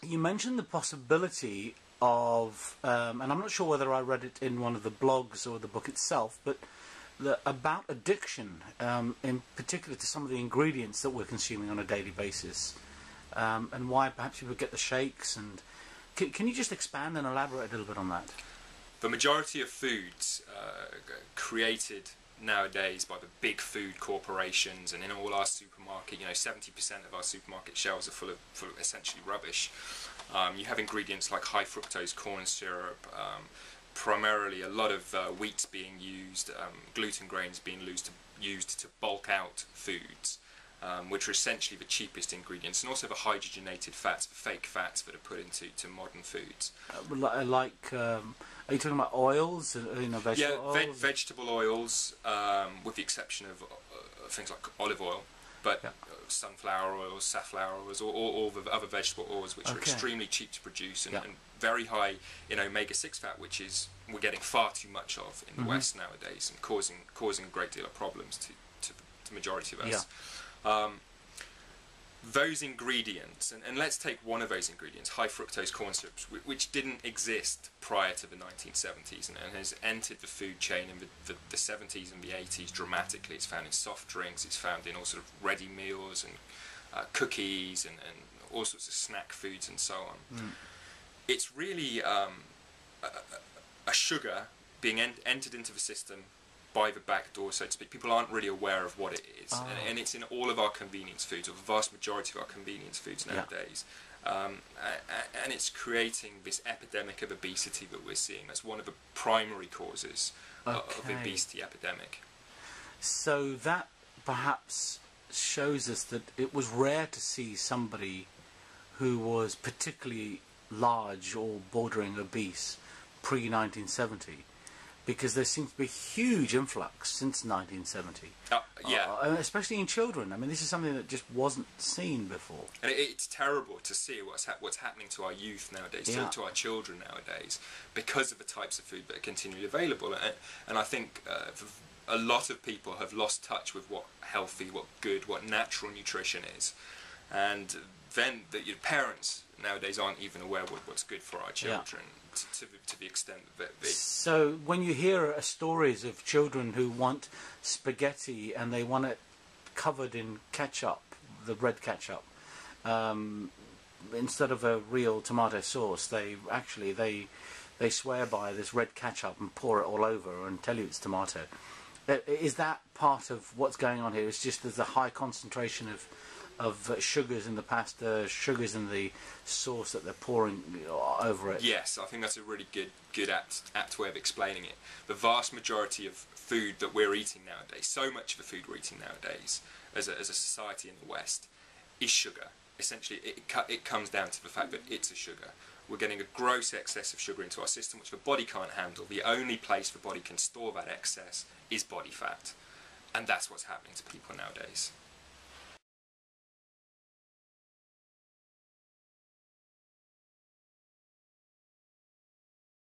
You mentioned the possibility of, and I'm not sure whether I read it in one of the blogs or the book itself, but about addiction, in particular to some of the ingredients that we're consuming on a daily basis, and why perhaps people get the shakes. And can you just expand and elaborate a little bit on that? The majority of foods created nowadays by the big food corporations, and in all our supermarket, 70% of our supermarket shelves are full of essentially rubbish. You have ingredients like high fructose corn syrup, primarily a lot of wheat being used, gluten grains being used to bulk out foods, which are essentially the cheapest ingredients, and also the hydrogenated fats, the fake fats that are put into modern foods. Are you talking about oils, vegetable oils? Vegetable oils, with the exception of things like olive oil, but sunflower oils, safflower oils, all the other vegetable oils, which are extremely cheap to produce and very high in omega-6 fat, which is we're getting far too much of in the West nowadays, and causing a great deal of problems to the majority of us. Those ingredients, and let's take one of those ingredients, high fructose corn syrup, which didn't exist prior to the 1970s and has entered the food chain in the 70s and the 80s dramatically. It's found in soft drinks, it's found in all sort of ready meals and cookies and all sorts of snack foods and so on. It's really a sugar being entered into the system by the back door, so to speak. People aren't really aware of what it is, and it's in all of our convenience foods, or the vast majority of our convenience foods nowadays. And it's creating this epidemic of obesity that we're seeing. That's one of the primary causes of the obesity epidemic. So that perhaps shows us that it was rare to see somebody who was particularly large or bordering obese pre-1970. Because there seems to be a huge influx since 1970. Especially in children. I mean, this is something that just wasn't seen before. And it's terrible to see what's happening to our youth nowadays, to our children nowadays, because of the types of food that are continually available. And I think a lot of people have lost touch with what healthy, what good, what natural nutrition is. And then your parents nowadays aren't even aware of what's good for our children. To the extent that they... So when you hear stories of children who want spaghetti and they want it covered in ketchup, the red ketchup, instead of a real tomato sauce, they swear by this red ketchup and pour it all over and tell you it's tomato. Is that part of what's going on here? It's just there's a high concentration of sugars in the pasta, sugars in the sauce that they're pouring over it. Yes, I think that's a really good apt way of explaining it. The vast majority of food that we're eating nowadays, so much of the food we're eating nowadays as a society in the West, is sugar. Essentially, it comes down to the fact that it's a sugar. We're getting a gross excess of sugar into our system, which the body can't handle. The only place the body can store that excess is body fat. And that's what's happening to people nowadays.